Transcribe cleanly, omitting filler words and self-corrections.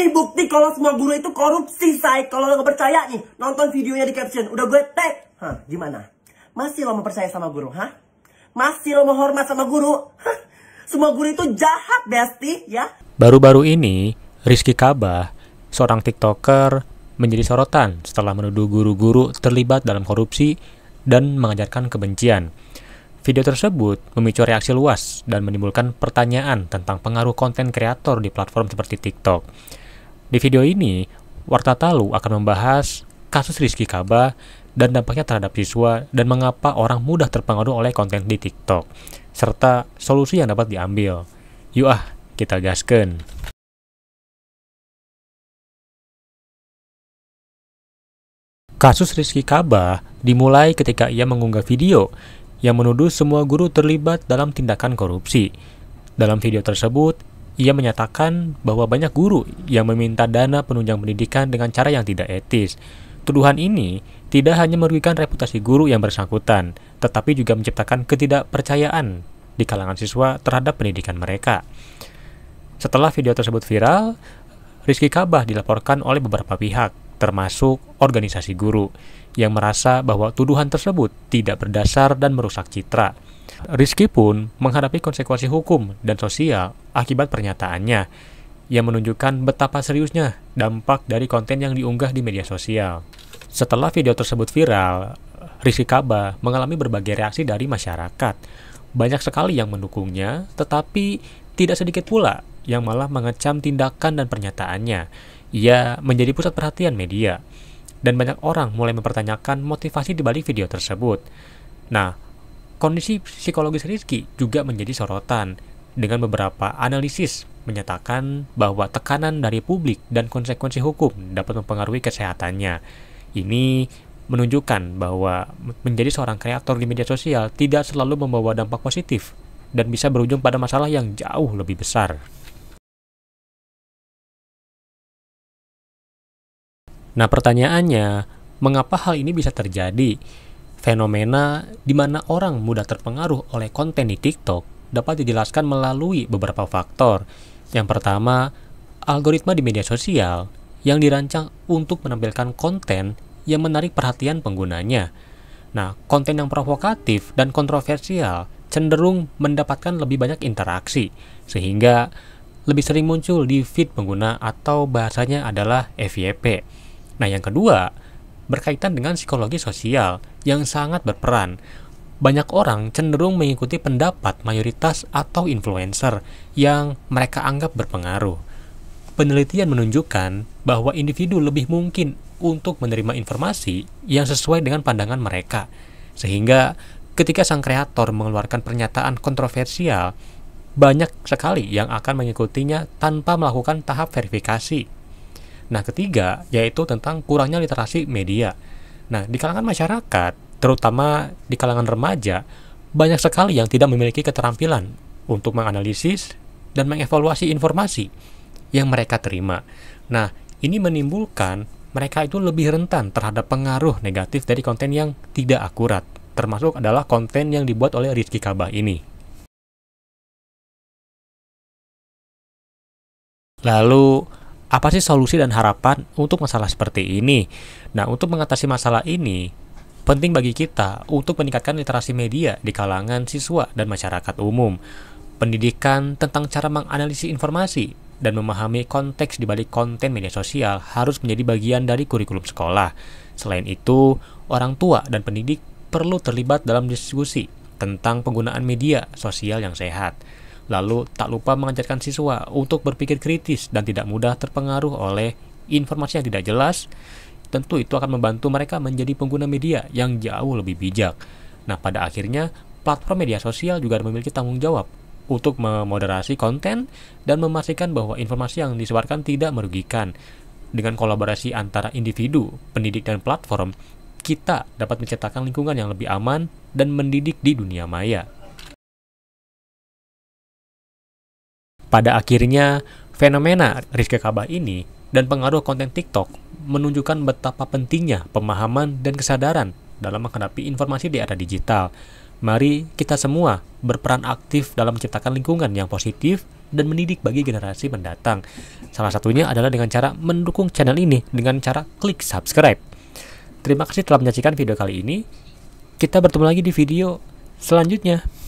Ini bukti kalau semua guru itu korupsi, say. Kalau lo gak percaya nih, nonton videonya di caption. Udah gue tag. Hah, gimana? Masih lo mau percaya sama guru, hah? Masih lo mau hormat sama guru? Hah? Semua guru itu jahat, Besti, ya? Baru-baru ini, Rizky Kabah, seorang TikToker, menjadi sorotan setelah menuduh guru-guru terlibat dalam korupsi dan mengajarkan kebencian. Video tersebut memicu reaksi luas dan menimbulkan pertanyaan tentang pengaruh konten kreator di platform seperti TikTok. Di video ini, Warta Talu akan membahas kasus Rizky Kabah dan dampaknya terhadap siswa dan mengapa orang mudah terpengaruh oleh konten di TikTok, serta solusi yang dapat diambil. Yuk kita gaskeun. Kasus Rizky Kabah dimulai ketika ia mengunggah video yang menuduh semua guru terlibat dalam tindakan korupsi. Dalam video tersebut, ia menyatakan bahwa banyak guru yang meminta dana penunjang pendidikan dengan cara yang tidak etis. Tuduhan ini tidak hanya merugikan reputasi guru yang bersangkutan, tetapi juga menciptakan ketidakpercayaan di kalangan siswa terhadap pendidikan mereka. Setelah video tersebut viral, Rizky Kabah dilaporkan oleh beberapa pihak, termasuk organisasi guru, yang merasa bahwa tuduhan tersebut tidak berdasar dan merusak citra. Rizky pun menghadapi konsekuensi hukum dan sosial akibat pernyataannya, yang menunjukkan betapa seriusnya dampak dari konten yang diunggah di media sosial. Setelah video tersebut viral, Rizky Kabah mengalami berbagai reaksi dari masyarakat. Banyak sekali yang mendukungnya, tetapi tidak sedikit pula yang malah mengecam tindakan dan pernyataannya. Ia menjadi pusat perhatian media, dan banyak orang mulai mempertanyakan motivasi di balik video tersebut. Nah, kondisi psikologis Rizky juga menjadi sorotan, dengan beberapa analisis menyatakan bahwa tekanan dari publik dan konsekuensi hukum dapat mempengaruhi kesehatannya. Ini menunjukkan bahwa menjadi seorang kreator di media sosial tidak selalu membawa dampak positif dan bisa berujung pada masalah yang jauh lebih besar. Nah, pertanyaannya, mengapa hal ini bisa terjadi? Fenomena di mana orang mudah terpengaruh oleh konten di TikTok dapat dijelaskan melalui beberapa faktor. Yang pertama, algoritma di media sosial yang dirancang untuk menampilkan konten yang menarik perhatian penggunanya. Nah, konten yang provokatif dan kontroversial cenderung mendapatkan lebih banyak interaksi, sehingga lebih sering muncul di feed pengguna atau bahasanya adalah FYP. Nah, yang kedua, berkaitan dengan psikologi sosial yang sangat berperan. Banyak orang cenderung mengikuti pendapat mayoritas atau influencer yang mereka anggap berpengaruh. Penelitian menunjukkan bahwa individu lebih mungkin untuk menerima informasi yang sesuai dengan pandangan mereka. Sehingga ketika sang kreator mengeluarkan pernyataan kontroversial, banyak sekali yang akan mengikutinya tanpa melakukan tahap verifikasi. Nah, ketiga, yaitu tentang kurangnya literasi media. Nah, di kalangan masyarakat, terutama di kalangan remaja, banyak sekali yang tidak memiliki keterampilan untuk menganalisis dan mengevaluasi informasi yang mereka terima. Nah, ini menimbulkan mereka itu lebih rentan terhadap pengaruh negatif dari konten yang tidak akurat, termasuk adalah konten yang dibuat oleh Rizky Kabah ini. Lalu, apa sih solusi dan harapan untuk masalah seperti ini? Nah, untuk mengatasi masalah ini, penting bagi kita untuk meningkatkan literasi media di kalangan siswa dan masyarakat umum. Pendidikan tentang cara menganalisis informasi dan memahami konteks di balik konten media sosial harus menjadi bagian dari kurikulum sekolah. Selain itu, orang tua dan pendidik perlu terlibat dalam diskusi tentang penggunaan media sosial yang sehat. Lalu, tak lupa mengajarkan siswa untuk berpikir kritis dan tidak mudah terpengaruh oleh informasi yang tidak jelas. Tentu itu akan membantu mereka menjadi pengguna media yang jauh lebih bijak. Nah, pada akhirnya, platform media sosial juga memiliki tanggung jawab untuk memoderasi konten dan memastikan bahwa informasi yang disebarkan tidak merugikan. Dengan kolaborasi antara individu, pendidik, dan platform, kita dapat menciptakan lingkungan yang lebih aman dan mendidik di dunia maya. Pada akhirnya, fenomena Rizky Kabah ini dan pengaruh konten TikTok menunjukkan betapa pentingnya pemahaman dan kesadaran dalam menghadapi informasi di era digital. Mari kita semua berperan aktif dalam menciptakan lingkungan yang positif dan mendidik bagi generasi mendatang. Salah satunya adalah dengan cara mendukung channel ini dengan cara klik subscribe. Terima kasih telah menyaksikan video kali ini. Kita bertemu lagi di video selanjutnya.